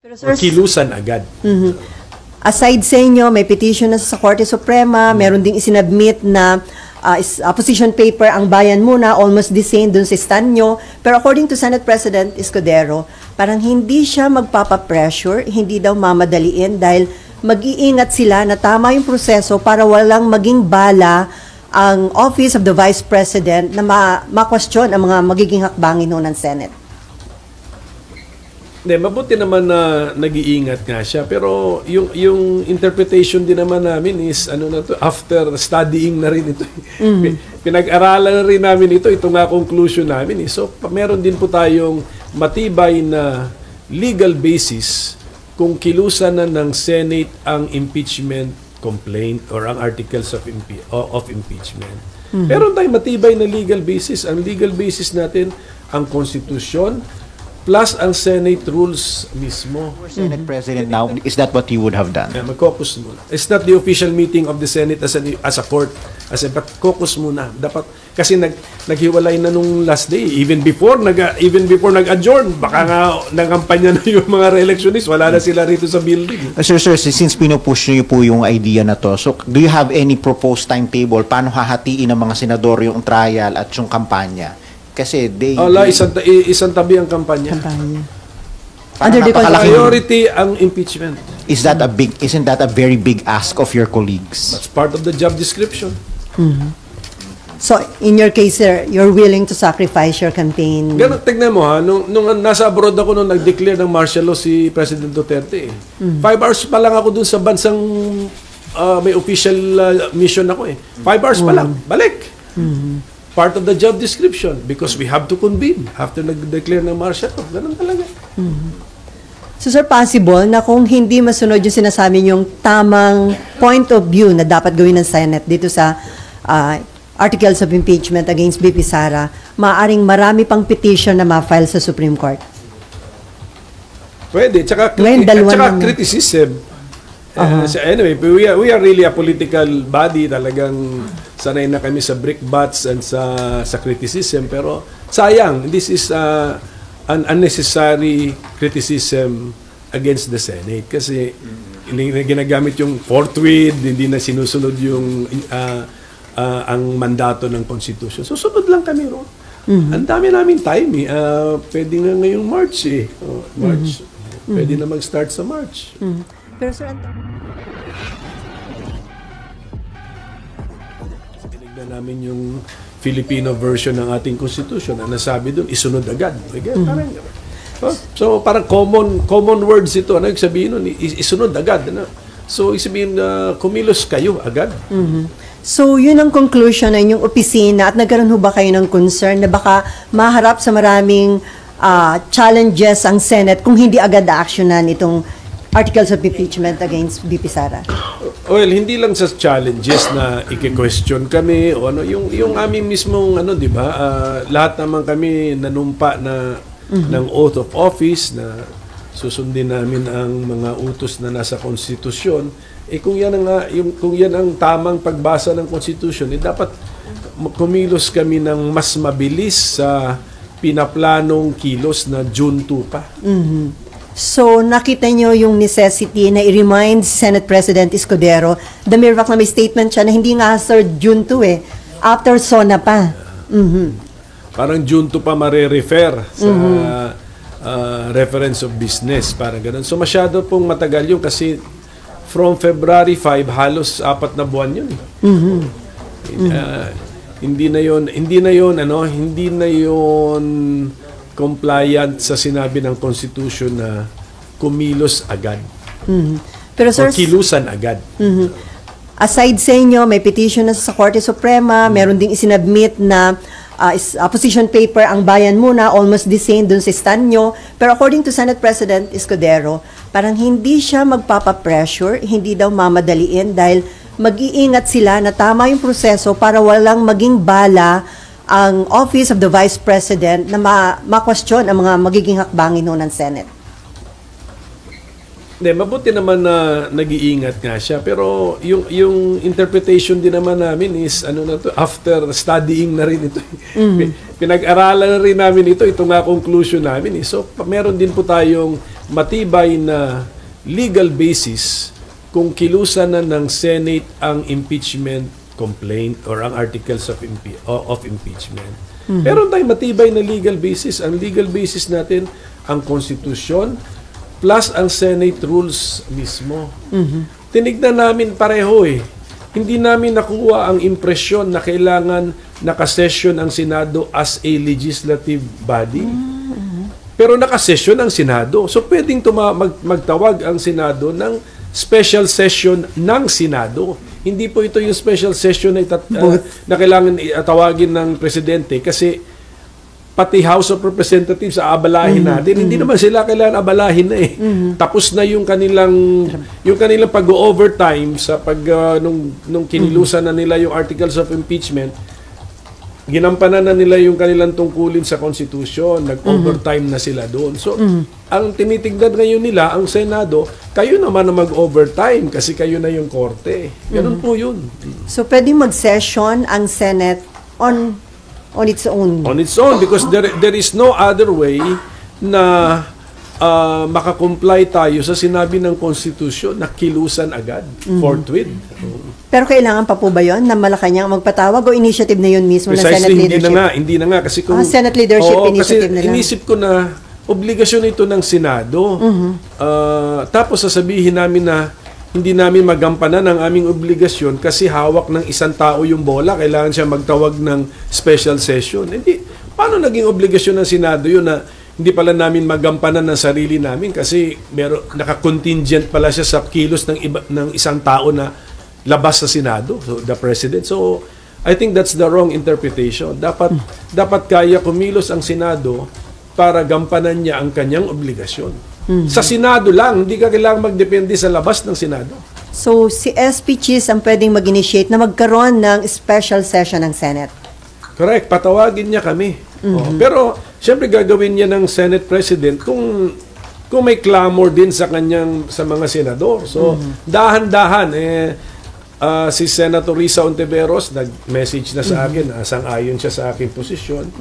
Pero or sir, kilusan agad. aside sa inyo, may petition na sa Korte Suprema, meron ding isinabmit na position paper ang bayan muna, almost the same dun sa stand nyo. Pero according to Senate President Escudero, parang hindi siya magpapapressure, hindi daw mamadaliin dahil mag-iingat sila na tama yung proseso para walang maging bala ang Office of the Vice President na ma-question ang mga magiging hakbangin ng Senate. Hindi, mabuti naman na nag-iingat nga siya. Pero yung interpretation din naman namin is, ano na to, after studying na rin ito. Pinag-aralan na rin namin ito. Ito nga conclusion namin. So, meron din po tayong matibay na legal basis kung kilusan na ng Senate ang impeachment complaint or ang articles of impeachment. Meron tayong matibay na legal basis. Ang legal basis natin, ang konstitusyon, plus ang Senate rules mismo. Senate President now, is that what you would have done? Yeah, mag-caucus muna. It's not the official meeting of the Senate as a court. But caucus muna. Dapat, kasi naghiwalay na nung last day. Even before nag-adjourn, baka nga nagampanya na yung mga re-electionists. Wala na sila rito sa building. Sir, since pinupush niyo po yung idea na to, so do you have any proposed timetable? Paano hahatiin ng mga senador yung trial at yung kampanya? Kasi isang tabi ang kampanya. Under the Priority ang impeachment. Isn't that a very big ask of your colleagues? That's part of the job description. So, in your case, sir, you're willing to sacrifice your campaign? Ganun, tignan mo ha, nung nasa abroad ako nung nag-declare ng martial law si President Duterte. 5 hours pa lang ako dun sa bansang may official mission ako eh. 5 hours pa lang, balik. Part of the job description because we have to convene after nag-declare ng martial law. Ganun talaga. So, sir, possible na kung hindi masunod yung sinasabi yung tamang point of view na dapat gawin ng Senate dito sa articles of impeachment against BP Sara, maaaring marami pang petition na ma-file sa Supreme Court? Pwede. Tsaka criticism. So anyway, we are really a political body. Talagang sanay na kami sa brickbats and sa criticism. Pero sayang, this is an unnecessary criticism against the Senate. Kasi ginagamit yung forthwith, hindi na sinusunod yung ang mandato ng Constitution. Susunod lang kami ron. Ang dami namin time eh. Pwede nga ngayong March eh. March. Pwede na mag-start sa March. Pero sir, tinignan namin yung Filipino version ng ating Constitution na nasabi doon, isunod agad. So parang common words ito. Ano yung sabihin nun? Isunod agad. Ano? So isabihin kumilos kayo agad. So, yun ang conclusion ng inyong opisina at nagkaroon ho ba kayo ng concern na baka maharap sa maraming challenges ang Senate kung hindi agad actionan itong articles of impeachment against BP Sara? Well, hindi lang sa challenges na i-question kami o ano, yung aming mismong ano, 'di ba? Lahat naman kami nanumpa na ng oath of office na susundin namin ang mga utos na nasa konstitusyon. Kung yan ang tamang pagbasa ng konstitusyon, dapat kumilos kami ng mas mabilis sa pinaplanong kilos na June 2 pa. So, nakita nyo yung necessity na i-remind Senate President Escudero, the mere fact na may statement siya na hindi nga sir June 2 eh, after SONA pa. Parang June 2 pa mare-refer sa reference of business, parang ganun. So, masyado pong matagal yun kasi from February 5, halos 4 na buwan yun. Hindi na yon compliant sa sinabi ng Constitution na kumilos agad. Pero sir, o kilusan agad. aside sa inyo, may petition na sa Korte Suprema, meron ding isinabmit na position paper ang bayan muna, almost the same dun sa stand nyo. Pero according to Senate President Escudero, parang hindi siya magpapapressure, hindi daw mamadaliin dahil mag-iingat sila na tama yung proseso para walang maging bala ang Office of the Vice President na ma-question ang mga magiging hakbangin ng Senate. Hindi, mabuti naman na nag-iingat nga siya. Pero yung interpretation din naman namin is, ano na to, after studying na rin ito. Pinag-aralan na rin namin ito. Ito nga conclusion namin. So, meron din po tayong matibay na legal basis kung kilusan na ng Senate ang impeachment complaint or ang articles of impeachment. Meron tayong matibay na legal basis. Ang legal basis natin, ang Constitution plus ang Senate rules mismo. Tinignan namin pareho eh. Hindi namin nakuha ang impresyon na kailangan nakasession ang Senado as a legislative body. Pero nakasession ang Senado. So pwedeng magtawag ang Senado ng special session ng Senado. Hindi po ito yung special session na kailangan tawagin ng Presidente kasi pati House of Representatives aabalahin natin. Hindi naman sila kailangan abalahin na eh. Tapos na yung kanilang pag-overtime sa nung kinilusan na nila yung articles of impeachment. Ginampanan na nila yung kanilang tungkulin sa Constitution, nag-overtime na sila doon. So, ang tinitignan ngayon nila, ang Senado, kayo naman na mag-overtime kasi kayo na yung korte. Ganun po yun. So, pwedeng mag-session ang Senate on its own? On its own, because there is no other way na makakomply tayo sa sinabi ng Constitution na kilusan agad, forthwith. Pero kailangan pa po ba yun na Malacanang magpatawag o initiative na yun mismo ng Senate leadership? Hindi na nga. Kasi kung, Senate leadership initiative kasi na lang. inisip ko na obligasyon ito ng Senado. Tapos sasabihin namin na hindi namin magampanan ang aming obligasyon kasi hawak ng isang tao yung bola. Kailangan siya magtawag ng special session. Hindi. Paano naging obligasyon ng Senado yun na hindi pala namin magampanan ng sarili namin kasi naka-contingent pala siya sa kilos ng isang tao na labas sa Senado, so the President. So, I think that's the wrong interpretation. Dapat kaya kumilos ang Senado para gampanan niya ang kanyang obligasyon. Sa Senado lang, hindi ka kailangang magdepende sa labas ng Senado. So, si SP Cheese ang pwedeng mag-initiate na magkaroon ng special session ng Senate? Correct. Patawagin niya kami. Pero, siyempre gagawin niya ng Senate President kung may clamor din sa mga senador. So, dahan-dahan, si Senator Risa Ontiveros nag-message na sa akin, sang-ayon siya sa aking posisyon.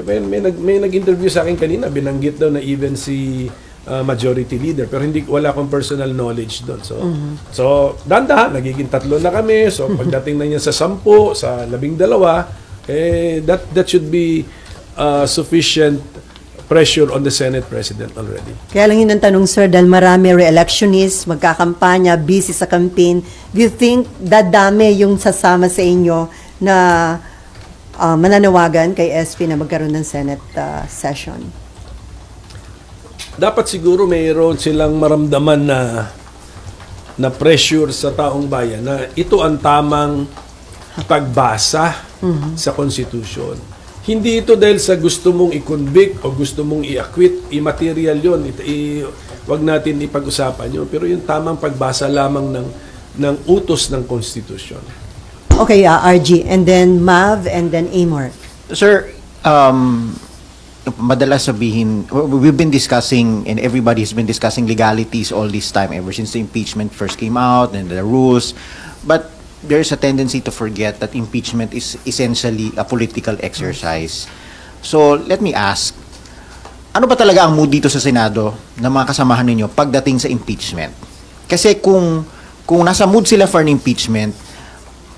May nag-interview sa akin kanina, binanggit daw na even si majority leader, pero wala akong personal knowledge doon. So dahan-dahan, nagiging 3 na kami. So pagdating na niya sa 10, sa 12, that should be sufficient pressure on the Senate President already. Kaya lang yun ang tanong, sir, dahil marami re-electionists, magkakampanya, busy sa campaign. Do you think dadami yung sasama sa inyo na mananawagan kay SP na magkaroon ng Senate session? Dapat siguro mayroon silang maramdaman na pressure sa taong bayan na ito ang tamang pagbasa sa Constitution. Hindi ito dahil sa gusto mong i-convict o gusto mong i-acquit, immaterial yun. Wag natin ipag-usapan yun. Pero yung tamang pagbasa lamang ng utos ng Constitution. Okay, RG, and then Mav, and then Amor. Sir, madalas sabihin, we've been discussing, and everybody has been discussing legalities all this time, ever since the impeachment first came out, and the rules. But there's a tendency to forget that impeachment is essentially a political exercise. So, let me ask, ano ba talaga ang mood dito sa Senado ng mga kasamahan ninyo pagdating sa impeachment? Kasi kung nasa mood sila for an impeachment,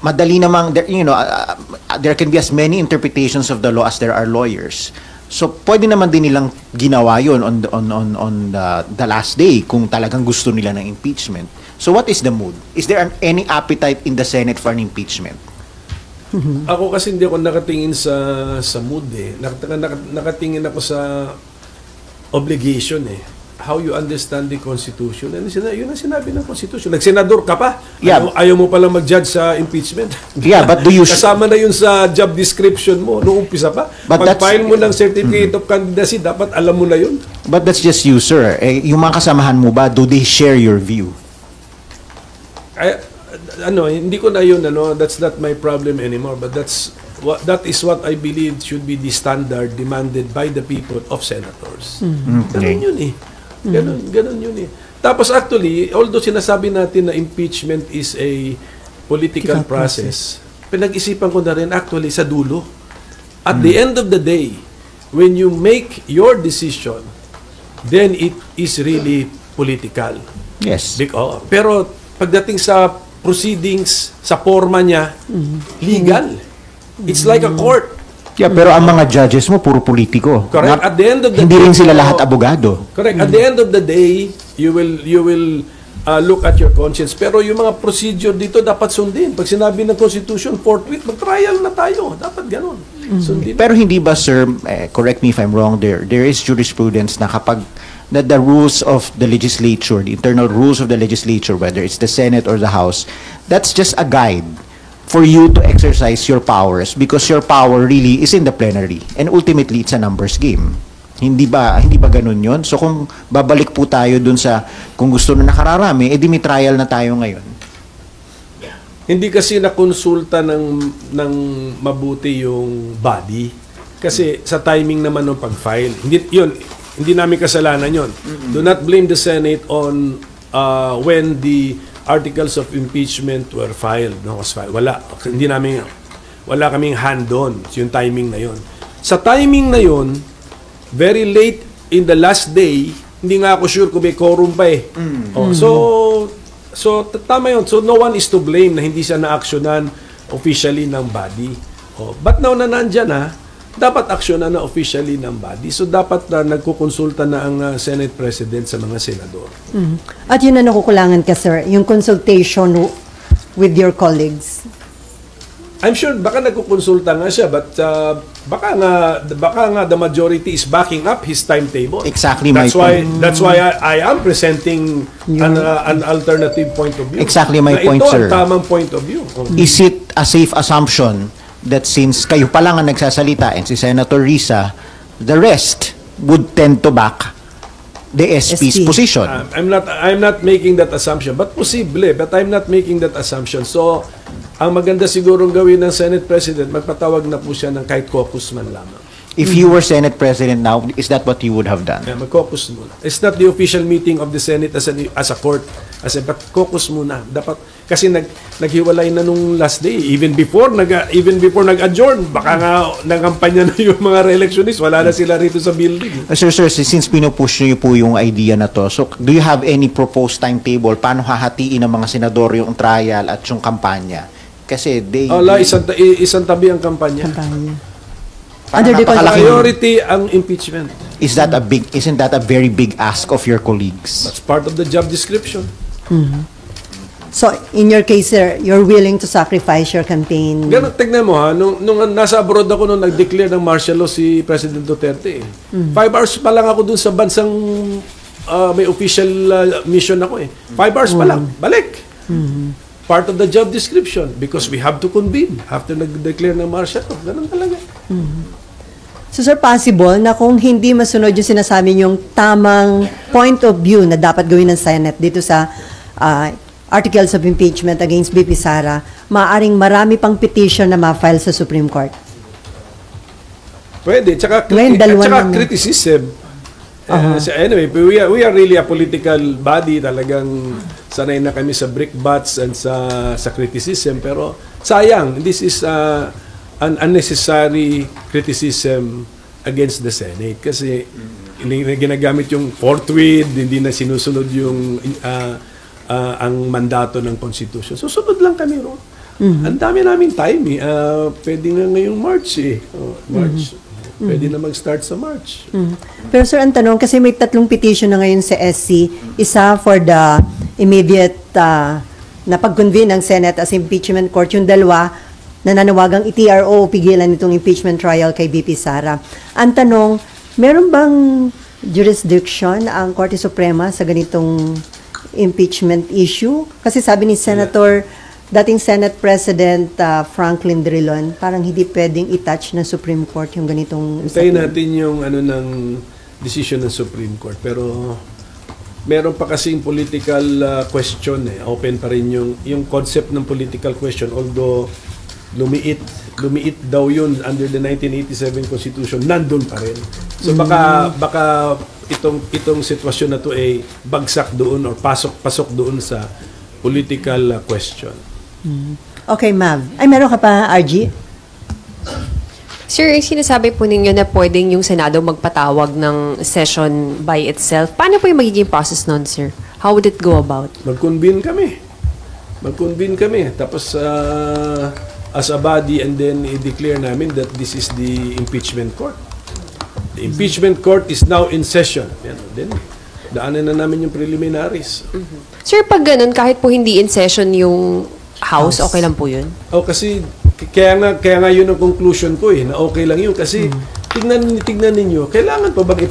madali namang, there can be as many interpretations of the law as there are lawyers. So, pwede naman din nilang ginawa yun on the last day kung talagang gusto nila ng impeachment. So, what is the mood? Is there any appetite in the Senate for an impeachment? Ako kasi hindi ako nakatingin sa mood eh. Nakatingin ako sa obligation eh. How you understand the Constitution. And yun ang sinabi ng Constitution. Nagsenador ka pa. Yeah. Ayaw mo palang mag-judge sa impeachment. Yeah, but do you... Kasama na yun sa job description mo. Noong umpisa pa. Pag-file mo ng certificate of candidacy, dapat alam mo na yun. But that's just you, sir. Yung mga kasamahan mo ba, do they share your view? Hindi ko na yun, that's not my problem anymore. But that is what I believe should be the standard demanded by the people of senators. Ganun yun eh. Ganun yun eh. Tapos actually, although sinasabi natin na impeachment is a political process, pinag-isipan ko na rin actually sa dulo. At the end of the day, when you make your decision then it is really political. Yes. Pero pagdating sa proceedings, sa forma niya, legal. It's like a court. Yeah, pero ang mga judges mo puro politiko. Correct. At the end of the hindi day, rin sila lahat abogado. Correct. At the end of the day, you will look at your conscience. Pero yung mga procedure dito dapat sundin. Pag sinabi ng Constitution, forthwith, mag-trial na tayo. Dapat ganun. Sundin. Pero hindi ba, sir, correct me if I'm wrong, there is jurisprudence na kapag the rules of the legislature, the internal rules of the legislature, whether it's the Senate or the House, that's just a guide for you to exercise your powers because your power really is in the plenary and ultimately it's a numbers game. Hindi ba ganun yun? So kung babalik po tayo dun sa kung gusto na nakararami, edi may trial na tayo ngayon. Hindi kasi nakonsulta ng mabuti yung body kasi sa timing naman ng pag-file. Hindi namin kasalanan yun. Do not blame the Senate on when the articles of impeachment were filed. Wala kaming hand on yung timing na yun. Sa timing na yun, very late in the last day, hindi nga ako sure kung may quorum pa eh. So tama yun. So no one is to blame na hindi siya na-actionan officially ng body. But now na nandyan dapat aksyonan na officially ng body. So dapat nagkukonsulta na ang Senate President sa mga senador. At yun na nakukulangan ka, sir, yung consultation with your colleagues. I'm sure baka nagkukonsulta nga siya but baka nga the majority is backing up his timetable. Exactly. That's why I am presenting an alternative point of view. Exactly my point, sir. Ito ang tamang point of view. Is it a safe assumption that since kayo pa lang ang nagsasalita and si Senator Risa, the rest would tend to back the SP's position? I'm not making that assumption, but posible, but I'm not making that assumption. So, ang maganda sigurong gawin ng Senate President, magpatawag na po siya ng kahit caucus man lamang. If you were Senate President now, is that what you would have done? Yeah, mag-caucus muna. It's not the official meeting of the Senate as a court. But caucus muna. Dapat, kasi naghiwalay na nung last day. Even before nag-adjourn, baka nga nangampanya na yung mga re-electionists. Wala na sila rito sa building. Sir, since pinupush niyo po yung idea na to, so do you have any proposed timetable? Paano hahatiin ng mga senador yung trial at yung kampanya? Kasi isang tabi ang kampanya. Under the priority ang impeachment. Isn't that a very big ask of your colleagues? That's part of the job description. So, in your case, sir, you're willing to sacrifice your campaign? Ganun, tignan mo nung nasa abroad ako nung nag-declare ng martial law si President Duterte. 5 hours pa lang ako dun sa bansang may official mission ako 5 hours pa lang. Balik. Part of the job description because we have to convene after nag-declare ng martial law. Ganun talaga. So, sir, possible na kung hindi masunod yung sinasabi yung tamang point of view na dapat gawin ng Senate dito sa articles of impeachment against BP Sara, maaaring marami pang petition na ma-file sa Supreme Court? Pwede. Tsaka criticism. Anyway, we are really a political body. Talagang sanay na kami sa brickbats and sa criticism. Pero sayang, this is an unnecessary criticism against the Senate kasi ginagamit yung forthwith, hindi na sinusunod yung ang mandato ng Constitution. Susunod lang kami ron. Ang dami namin time pwede nga ngayong March March. Pwede na mag-start sa March. Pero sir, ang tanong, kasi may 3 petition na ngayon sa SC, isa for the immediate na pag-convene ng Senate as impeachment court, yung 2 nananawagang i-TRO pigilan itong impeachment trial kay BP Sara. Ang tanong, meron bang jurisdiction ang Korte Suprema sa ganitong impeachment issue? Kasi sabi ni dating Senate President Franklin Drilon, parang hindi pwedeng i-touch ng Supreme Court yung ganitong... Hintayin natin yung ng decision ng Supreme Court. Pero meron pa kasing political question Open pa rin yung concept ng political question. Although lumiit daw yun under the 1987 Constitution, nandun pa rin. So baka itong sitwasyon na to ay bagsak doon or pasok doon sa political question. Okay, Mav. Ay, meron ka pa, RG? Sir, sinasabi po ninyo na pwedeng yung Senado magpatawag ng session by itself. Paano po yung magiging process nun, sir? How would it go about? Mag-convene kami. Tapos, as a body, and then i-declare namin that this is the impeachment court. The impeachment court is now in session. Yan. Then, daanan na namin yung preliminaries. Sir, pag ganun, kahit po hindi in session yung House, okay lang po yun? Kasi kaya nga yun ang conclusion ko na okay lang yun kasi tignan ninyo, kailangan pa bang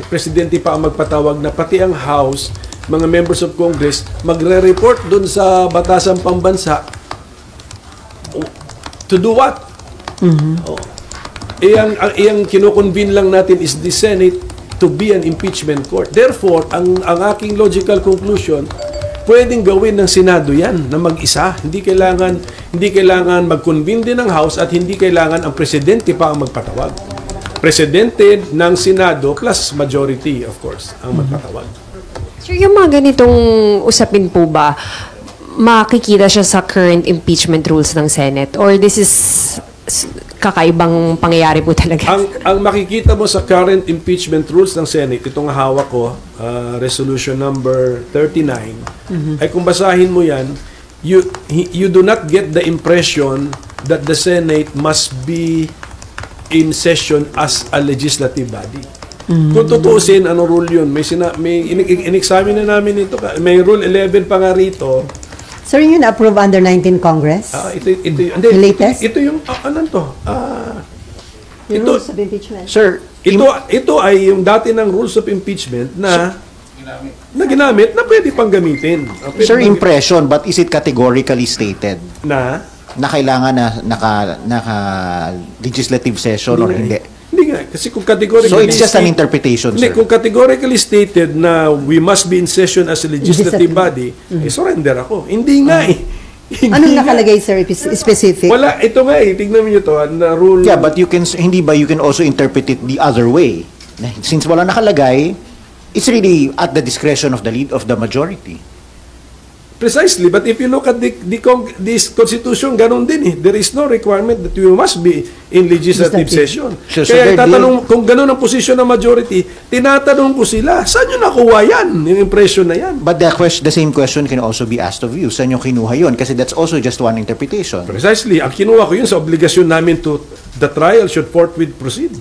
presidente pa ang magpatawag na pati ang House, mga members of Congress magre-report dun sa batasang pambansa to do what? Ang kinoconvene lang natin is the Senate to be an impeachment court. Therefore, ang aking logical conclusion, pwedeng gawin ng Senado yan na mag-isa. Hindi kailangan mag-convene din ng House at hindi kailangan ang presidente pa ang magpatawag. Presidente ng Senado plus majority, of course, ang magpatawag. Sir, yung mga ganitong usapin po ba, makikita siya sa current impeachment rules ng Senate? Or this is kakaibang pangyayari po talaga? Ang makikita mo sa current impeachment rules ng Senate, itong hawak ko, resolution number 39, ay kung basahin mo yan, you do not get the impression that the Senate must be in session as a legislative body. Kung tutuusin, ano rule yun? May in-examine na namin ito. May rule 11 pa nga rito. Sir, yun na-approve under 19 Congress? The latest? Ito yung, ano to? Yung rules of impeachment? Sir, ito ay yung dati ng rules of impeachment na ginamit na pwede pang gamitin. sir, impression, but is it categorically stated Na kailangan naka legislative session or hindi? Hindi nga. Kasi kung categorically... So it's just an interpretation, Hindi, sir. kung categorically stated na we must be in session as a legislative body, surrender ako. Hindi nga eh. Anong nakalagay, sir, specific? Wala. Ito nga eh. Tignan mo nyo to. Na rule... Yeah, but you can also interpret it the other way. Since wala nakalagay, it's really at the discretion of the lead of the majority. Precisely, but if you look at this Constitution, ganun din eh. There is no requirement that you must be in legislative session. So Kaya kung ganun ang position ng majority, tinatanong ko sila, saan nyo nakuha yan? Yung impression na yan. But the same question can also be asked of you. Saan yung kinuha yun? Kasi that's also just one interpretation. Precisely. Ang kinuha ko yun sa obligasyon namin to the trial should forthwith proceed.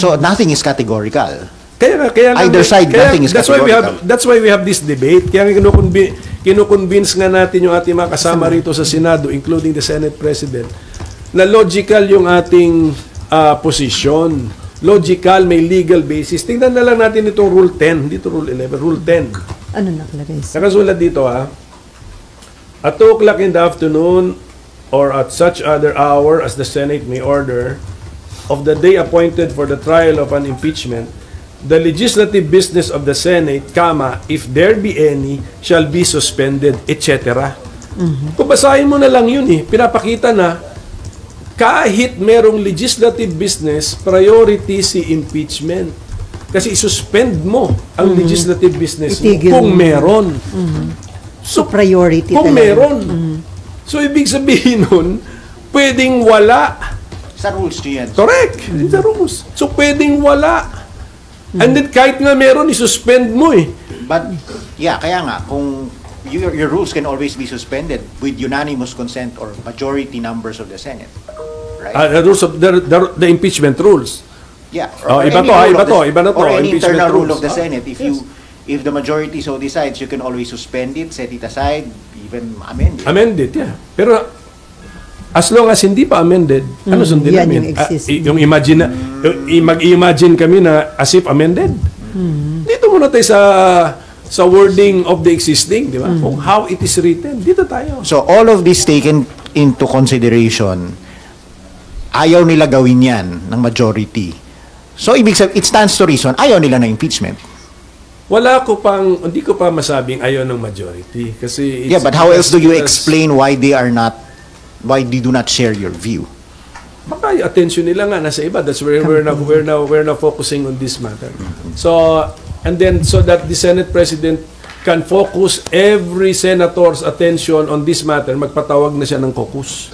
So nothing is categorical. Kaya Either side, nothing is categorical. That's why we have this debate. Kaya kinukonvince nga natin yung ating mga kasama rito sa Senado, including the Senate President, na logical yung ating position. Logical, may legal basis. Tingnan na lang natin itong Rule 10. Dito Rule 11, Rule 10. Ano nakalagay, sir? Nakasulat dito at 2 o'clock in the afternoon or at such other hour as the Senate may order of the day appointed for the trial of an impeachment, the legislative business of the Senate, if there be any, shall be suspended, etc. Kung basahin mo na lang yun pinapakita na kahit merong legislative business, priority si impeachment. Kasi isuspend mo ang legislative business mo kung meron. So, priority kung talaga. meron. So, ibig sabihin nun, pwedeng wala. Sa rules nyo yan. Correct. Sa rules. So, pwedeng wala. And then kahit nga meron, isuspend mo But, yeah, kaya nga, kung your rules can always be suspended with unanimous consent or majority numbers of the Senate. Right? The rules of the impeachment rules. Yeah. Iba na to. Or any Impeachment internal rule rules. of the Senate. If the majority so decides, you can always suspend it, set it aside, even amend it. Amend it, yeah. Pero as long as hindi pa amended, ano sundin yan namin? yung existing. Mag-imagine kami na as if amended. Dito muna tayo sa wording of the existing, di ba? Kung how it is written, dito tayo. So, all of this taken into consideration, ayaw nila gawin yan ng majority. So, ibig sabihin, it stands to reason, ayaw nila na impeachment. Hindi ko pa masabing ayaw ng majority. Kasi Yeah, but how else do you explain why they do not share your view? Baka yung attention nila nga nasa iba. That's where we're now focusing on this matter. So, and then so that the Senate President can focus every senator's attention on this matter, magpatawag na siya ng caucus.